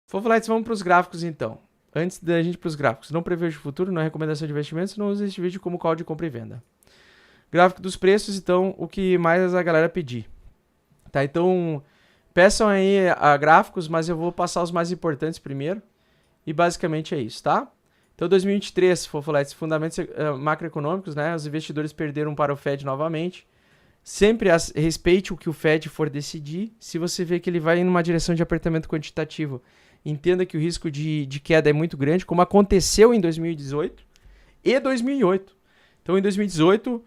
Fofolites, vamos para os gráficos então. Antes da gente ir para os gráficos, não prevejo o futuro, não é recomendação de investimentos, não use este vídeo como call de compra e venda. Gráfico dos preços, então, o que mais a galera pedir. Tá, então, peçam aí a gráficos, mas eu vou passar os mais importantes primeiro. E basicamente é isso, tá? Então, 2023, Fofolites, fundamentos macroeconômicos, né? Os investidores perderam para o Fed novamente. Sempre respeite o que o Fed for decidir. Se você vê que ele vai em uma direção de apertamento quantitativo, entenda que o risco de queda é muito grande, como aconteceu em 2018 e 2008. Então, em 2018,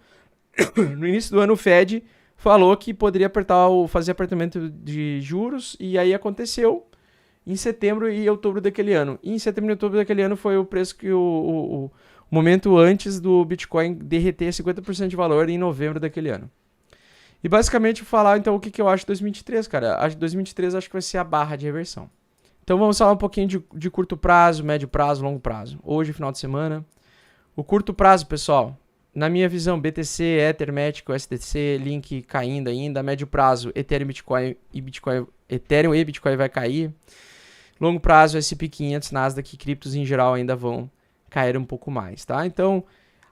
no início do ano, o Fed falou que poderia fazer apertamento de juros, e aí aconteceu em setembro e outubro daquele ano. E em setembro e outubro daquele ano foi o preço que o momento antes do Bitcoin derreter 50% de valor em novembro daquele ano. E basicamente falar então o que eu acho de 2023, cara. Acho que 2023 acho que vai ser a barra de reversão. Então vamos falar um pouquinho de curto prazo, médio prazo, longo prazo. Hoje, final de semana. O curto prazo, pessoal, na minha visão, BTC, Ether, Matic, USDC, Link caindo ainda. Médio prazo, Ethereum e Bitcoin vai cair. Longo prazo, S&P 500, Nasdaq e criptos em geral ainda vão cair um pouco mais, tá? Então,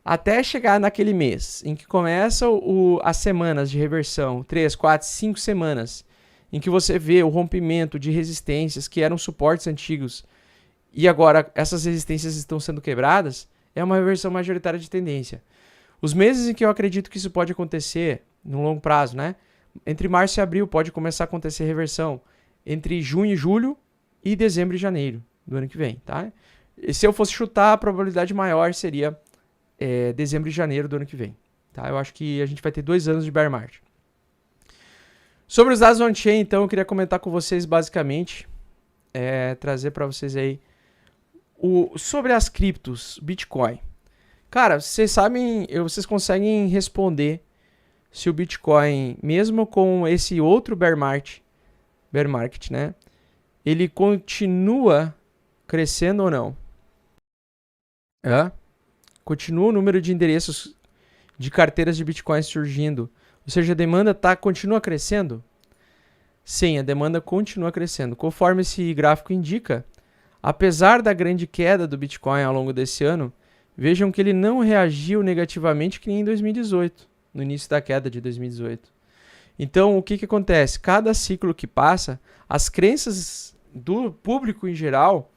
até chegar naquele mês em que começam as semanas de reversão, 3, 4, 5 semanas, em que você vê o rompimento de resistências que eram suportes antigos e agora essas resistências estão sendo quebradas, é uma reversão majoritária de tendência. Os meses em que eu acredito que isso pode acontecer, no longo prazo, né? Entre março e abril pode começar a acontecer reversão. Entre junho e julho e dezembro e janeiro do ano que vem, tá? E se eu fosse chutar, a probabilidade maior seria dezembro e janeiro do ano que vem, tá? Eu acho que a gente vai ter 2 anos de bear market. Sobre os dados on-chain, então, eu queria comentar com vocês basicamente, trazer para vocês aí sobre as criptos, Bitcoin. Cara, vocês sabem, vocês conseguem responder se o Bitcoin, mesmo com esse outro bear market, né, ele continua crescendo ou não? Continua o número de endereços de carteiras de Bitcoin surgindo. Ou seja, a demanda continua crescendo? Sim, a demanda continua crescendo. Conforme esse gráfico indica, apesar da grande queda do Bitcoin ao longo desse ano, vejam que ele não reagiu negativamente que nem em 2018, no início da queda de 2018. Então, o que acontece? Cada ciclo que passa, as crenças do público em geral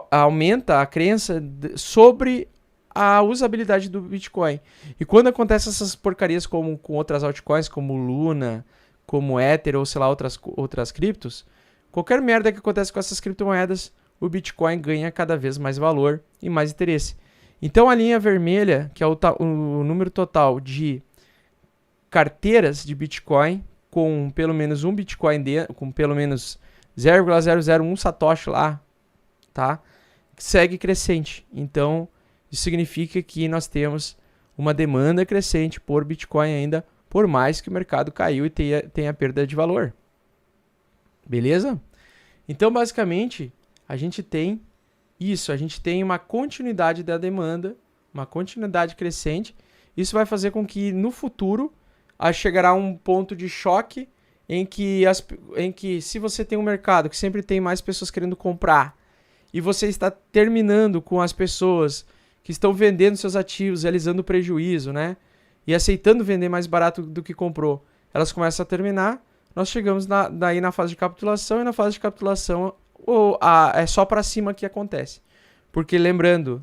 aumenta a crença sobre a usabilidade do Bitcoin. E quando acontece essas porcarias com outras altcoins, como Luna, como Ether ou sei lá, outras criptos, qualquer merda que acontece com essas criptomoedas, o Bitcoin ganha cada vez mais valor e mais interesse. Então a linha vermelha, que é o número total de carteiras de Bitcoin com pelo menos um Bitcoin com pelo menos 0,001 Satoshi lá, tá? Segue crescente. Então isso significa que nós temos uma demanda crescente por Bitcoin ainda, por mais que o mercado caiu e tenha perda de valor. Beleza? Então, basicamente, a gente tem isso. A gente tem uma continuidade da demanda, uma continuidade crescente. Isso vai fazer com que, no futuro, chegará um ponto de choque em que se você tem um mercado que sempre tem mais pessoas querendo comprar e você está terminando com as pessoas que estão vendendo seus ativos, realizando prejuízo, né? E aceitando vender mais barato do que comprou. Elas começam a terminar, nós chegamos daí na fase de capitulação, e na fase de capitulação é só para cima que acontece. Porque lembrando,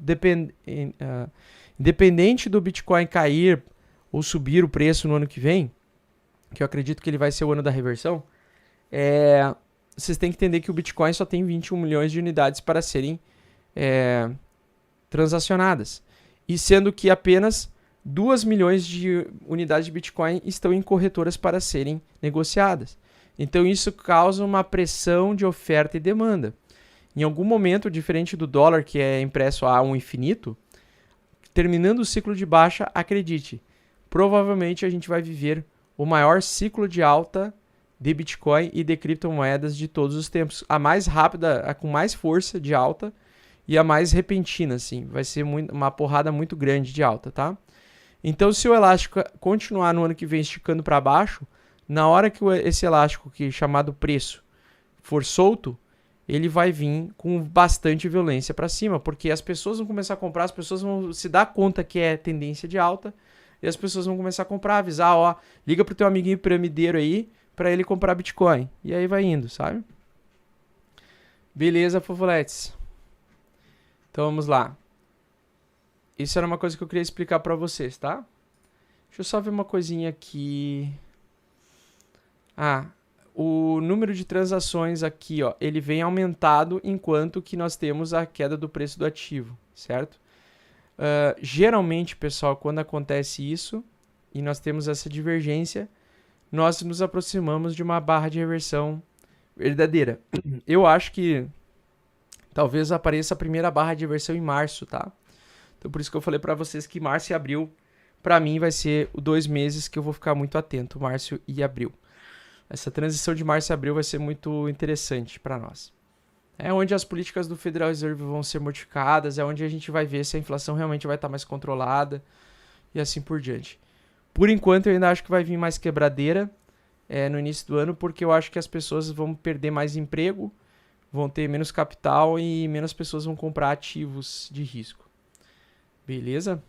independente do Bitcoin cair ou subir o preço no ano que vem, que eu acredito que ele vai ser o ano da reversão, vocês têm que entender que o Bitcoin só tem 21 milhões de unidades para serem transacionadas. E sendo que apenas 2 milhões de unidades de Bitcoin estão em corretoras para serem negociadas. Então isso causa uma pressão de oferta e demanda. Em algum momento, diferente do dólar, que é impresso a um infinito, terminando o ciclo de baixa, acredite, provavelmente a gente vai viver o maior ciclo de alta de Bitcoin e de criptomoedas de todos os tempos. A mais rápida, a com mais força de alta e a mais repentina, assim. Vai ser uma porrada muito grande de alta, tá? Então, se o elástico continuar no ano que vem esticando para baixo, na hora que esse elástico, que é chamado preço, for solto, ele vai vir com bastante violência para cima, porque as pessoas vão começar a comprar, as pessoas vão se dar conta que é tendência de alta, e as pessoas vão começar a comprar, avisar, ó, liga pro teu amiguinho piramideiro aí, para ele comprar Bitcoin. E aí vai indo, sabe? Beleza, fofoletes. Então vamos lá. Isso era uma coisa que eu queria explicar para vocês, tá? Deixa eu só ver uma coisinha aqui. O número de transações aqui, ó, ele vem aumentado enquanto que nós temos a queda do preço do ativo, certo? Geralmente, pessoal, quando acontece isso e nós temos essa divergência, nós nos aproximamos de uma barra de reversão verdadeira. Eu acho que talvez apareça a primeira barra de reversão em março, tá? Então por isso que eu falei para vocês que março e abril, para mim, vai ser os 2 meses que eu vou ficar muito atento, março e abril. Essa transição de março e abril vai ser muito interessante para nós. É onde as políticas do Federal Reserve vão ser modificadas, é onde a gente vai ver se a inflação realmente vai estar mais controlada e assim por diante. Por enquanto, eu ainda acho que vai vir mais quebradeira no início do ano, porque eu acho que as pessoas vão perder mais emprego, vão ter menos capital e menos pessoas vão comprar ativos de risco. Beleza?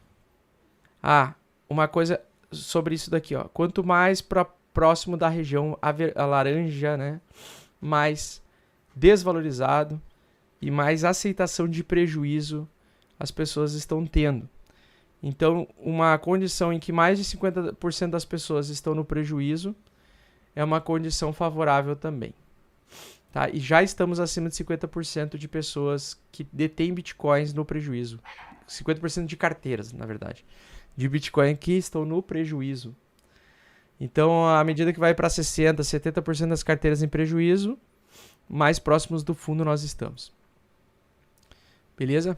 Uma coisa sobre isso daqui, ó. Quanto mais próximo da região a laranja, né, mais desvalorizado e mais aceitação de prejuízo as pessoas estão tendo. Então, uma condição em que mais de 50% das pessoas estão no prejuízo é uma condição favorável também. Tá? E já estamos acima de 50% de pessoas que detêm bitcoins no prejuízo. 50% de carteiras, na verdade, de Bitcoin que estão no prejuízo. Então, à medida que vai para 60%, 70% das carteiras em prejuízo, mais próximos do fundo nós estamos. Beleza?